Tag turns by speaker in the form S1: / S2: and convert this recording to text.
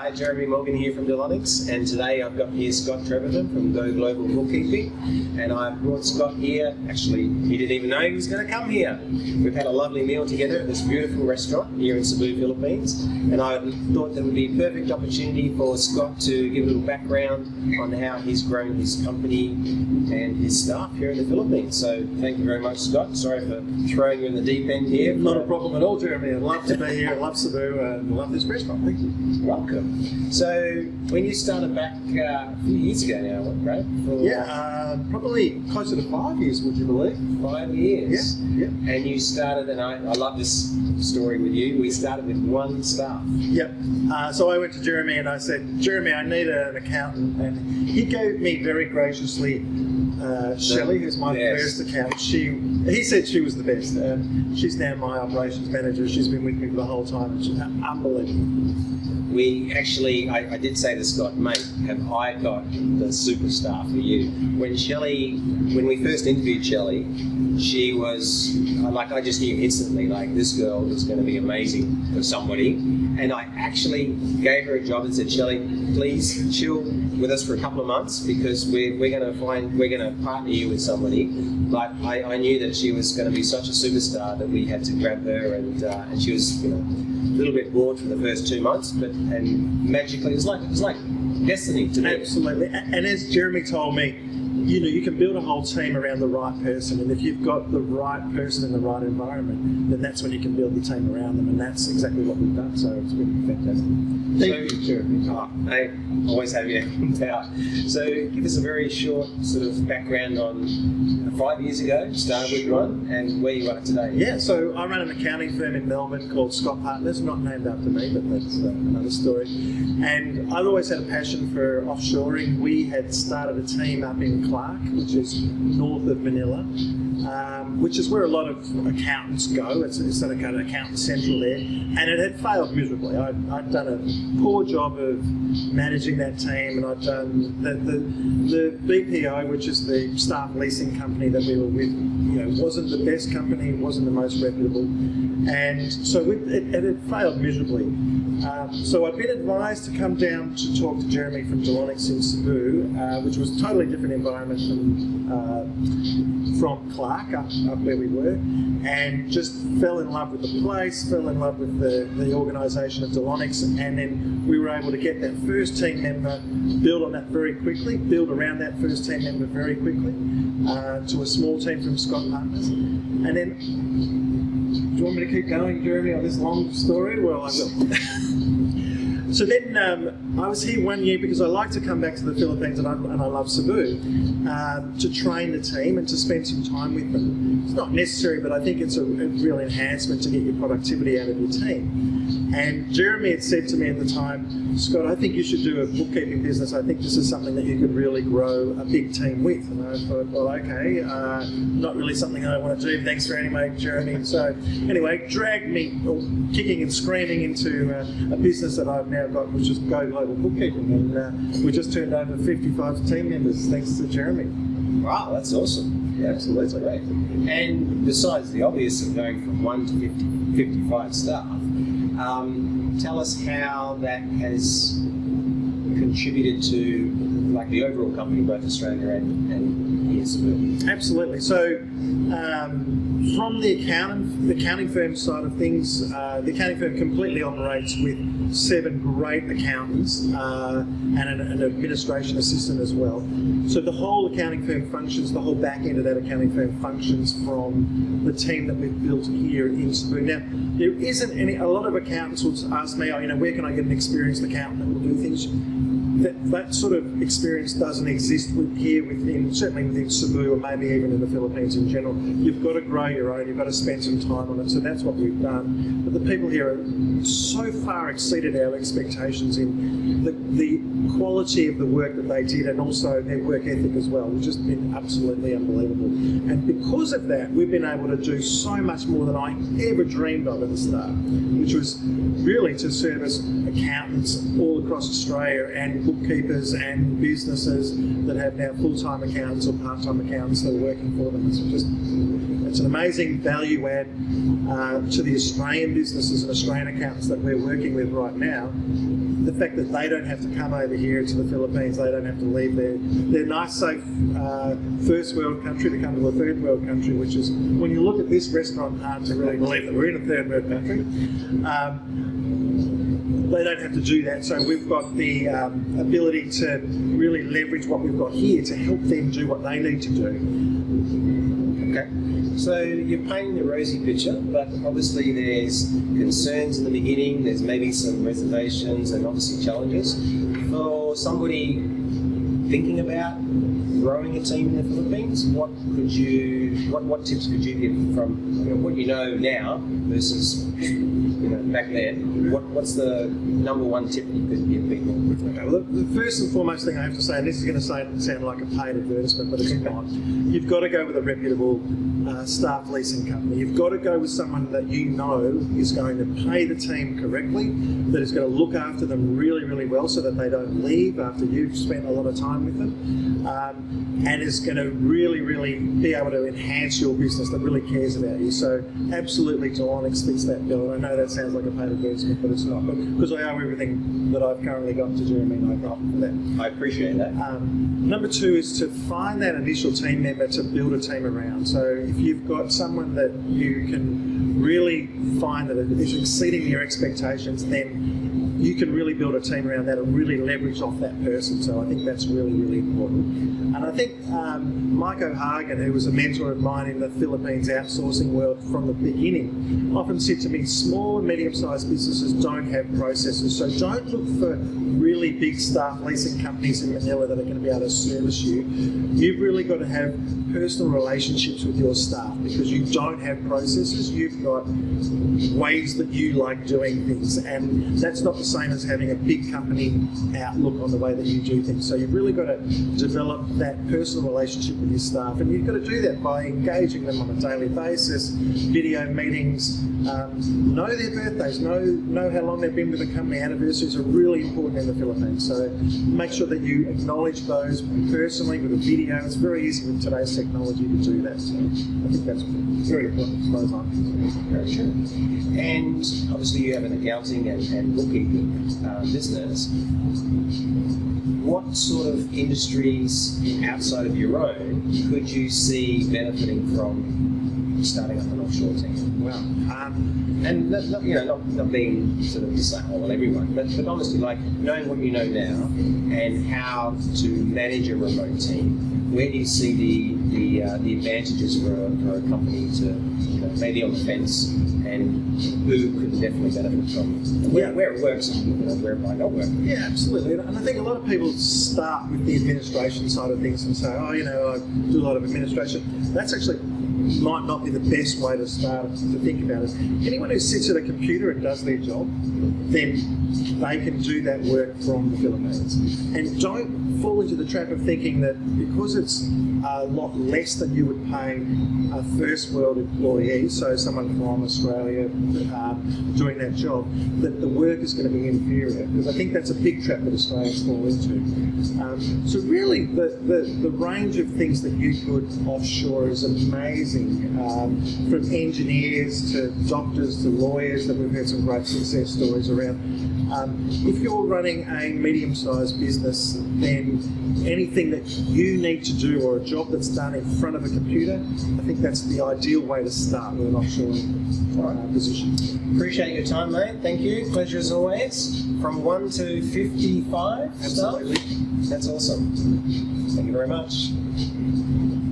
S1: Hi, Jeremy Morgan here from Delonix, and today I've got here Scott Trevethan from Go Global Bookkeeping, and I've brought Scott here. Actually, he didn't even know he was going to come here. We've had a lovely meal together at this beautiful restaurant here in Cebu, Philippines, and I thought that would be a perfect opportunity for Scott to give a little background on how he's grown his company and his staff here in the Philippines. So thank you very much, Scott. Sorry for throwing you in the deep end here.
S2: Not a problem at all, Jeremy. I'd love to be here. I love Cebu and love this restaurant. Thank you.
S1: Welcome. So, when you started back a few years ago now, right?
S2: Probably closer to 5 years, would you believe?
S1: 5 years.
S2: Yeah.
S1: And you started, and I love this story with you. We started with one staff.
S2: Yep. So I went to Jeremy and I said, Jeremy, I need an accountant, and he gave me very graciously Shelley, who's my first accountant. He said she was the best. She's now my operations manager. She's been with me for the whole time. She's unbelievable.
S1: We actually, I did say to Scott, mate, have I got the superstar for you? When we first interviewed Shelley, she was, I just knew instantly, this girl is going to be amazing for somebody. And I actually gave her a job and said, Shelley, please chill with us for a couple of months because we're going to partner you with somebody. But I knew that she was going to be such a superstar that we had to grab her, and she was, a little bit bored for the first 2 months, and magically it was like destiny to me.
S2: Absolutely. And as Jeremy told me, you can build a whole team around the right person, and if you've got the right person in the right environment, then that's when you can build the team around them, and that's exactly what we've done. So it's been fantastic. Thank you, Jeremy.
S1: Hey, always have you out. So give us a very short sort of background on 5 years ago, started with one, and where you are today.
S2: Yeah, so I run an accounting firm in Melbourne called Scott Partners, not named after me, but that's another story. And I've always had a passion for offshoring. We had started a team up in Clark, which is north of Manila, which is where a lot of accountants go. It's sort of kind of accountant central there, and it had failed miserably. I'd done a poor job of managing that team, and I'd done the BPO, which is the staff leasing company that we were with, wasn't the best company, wasn't the most reputable, and so it had failed miserably. So I'd been advised to come down to talk to Jeremy from Delonix in Cebu, which was a totally different environment from Clark, up where we were, and just fell in love with the place, fell in love with the organisation of Delonix, and then we were able to get that first team member, build on that very quickly, build around that first team member very quickly, to a small team from Scott Partners. And then, do you want me to keep going, Jeremy, on this long story? Well, I will. So then I was here 1 year because I like to come back to the Philippines, and I love Cebu, to train the team and to spend some time with them. It's not necessary, but I think it's a real enhancement to get your productivity out of your team. And Jeremy had said to me at the time, Scott, I think you should do a bookkeeping business. I think this is something that you could really grow a big team with. And I thought, well, okay, not really something I want to do. Thanks for anyway, Jeremy. So anyway, dragged me kicking and screaming into a business that I've now got, which is Go Global Bookkeeping. And we just turned over 55 team members thanks to Jeremy.
S1: Wow, that's awesome.
S2: Yeah, absolutely.
S1: That's great. And besides the obvious of going from 1 to 55 staff, tell us how that has contributed to the overall company, both Australia and here in Cebu.
S2: Absolutely. So from the accounting firm side of things, the accounting firm completely operates with 7 great accountants and an administration assistant as well. So the whole accounting firm functions, the whole back end of that accounting firm functions from the team that we've built here in Cebu. Now, there isn't a lot of accountants will ask me, where can I get an experienced accountant that will do things? That sort of experience doesn't exist certainly within Cebu, or maybe even in the Philippines in general. You've got to grow your own, you've got to spend some time on it, so that's what we've done. But the people here have so far exceeded our expectations in the quality of the work that they did, and also their work ethic as well. It's just been absolutely unbelievable. And because of that, we've been able to do so much more than I ever dreamed of at the start, which was really to service accountants all across Australia and bookkeepers and businesses that have now full-time accountants or part-time accountants that are working for them. It's an amazing value add to the Australian businesses and Australian accountants that we're working with right now. The fact that they don't have to come over here to the Philippines, they don't have to leave their nice, safe first world country to come to a third world country, which is, when you look at this restaurant, hard to really believe that we're in a third world country. They don't have to do that, so we've got the ability to really leverage what we've got here to help them do what they need to do.
S1: Okay. So you're painting the rosy picture, but obviously there's concerns in the beginning, there's maybe some reservations and obviously challenges. For somebody thinking about growing a team in the Philippines, what tips could you give from what you know now versus back then? What's the number one tip you could give people?
S2: Okay, well, the first and foremost thing I have to say, and this is going to sound like a paid advertisement, but it's not. You've got to go with a reputable staff leasing company. You've got to go with someone that you know is going to pay the team correctly, that is going to look after them really, really well so that they don't leave after you've spent a lot of time with them, and is going to really, really be able to enhance your business, that really cares about you. So absolutely, Delonix fits that bill. And I know that sounds like a paid advertisement, but it's not. But because I owe everything that I've currently got to Jeremy, and I got for that.
S1: I appreciate that.
S2: Number two is to find that initial team member to build a team around. So if you've got someone that you can really find that is exceeding your expectations, then you can really build a team around that and really leverage off that person. So I think that's really, really important. And I think Mike O'Hagan, who was a mentor of mine in the Philippines outsourcing world from the beginning, often said to me, small and medium-sized businesses don't have processes, so don't look for really big staff leasing companies in Manila that are going to be able to service you. You've really got to have personal relationships with your staff, because you don't have processes, you've got ways that you like doing things, and that's not the same as having a big company outlook on the way that you do things. So you've really got to develop that personal relationship with your staff, and you've got to do that by engaging them on a daily basis, video meetings, know their birthdays, know how long they've been with the company. Anniversaries are really important in the Philippines, so make sure that you acknowledge those personally with a video. It's very easy with today's technology to do that, so I think that's very important as far as I'm concerned.
S1: Very true. And obviously you have an accounting and bookkeeping business. What sort of industries outside of your own could you see benefiting from starting up an offshore team?
S2: Well,
S1: and not being sort of to say, oh, well, everyone, but honestly, like knowing what you know now and how to manage a remote team. Where do you see the advantages for a company to maybe on the fence, and who could definitely benefit from where it works and where it might not work?
S2: Yeah, absolutely. And I think a lot of people start with the administration side of things and say, oh, I do a lot of administration. That's actually might not be the best way to start to think about it. Anyone who sits at a computer and does their job, then they can do that work from the Philippines. And don't fall into the trap of thinking that because it's a lot less than you would pay a first world employee, so someone from Australia doing that job, that the work is going to be inferior. Because I think that's a big trap that Australians fall into. So really, the range of things that you could offshore is amazing. From engineers to doctors to lawyers, that we've heard some great success stories around. If you're running a medium-sized business, then anything that you need to do or a job that's done in front of a computer, I think that's the ideal way to start with an offshore position.
S1: Appreciate your time, mate. Thank you. Pleasure as always. From 1 to 55
S2: Absolutely.
S1: That's awesome. Thank you very much.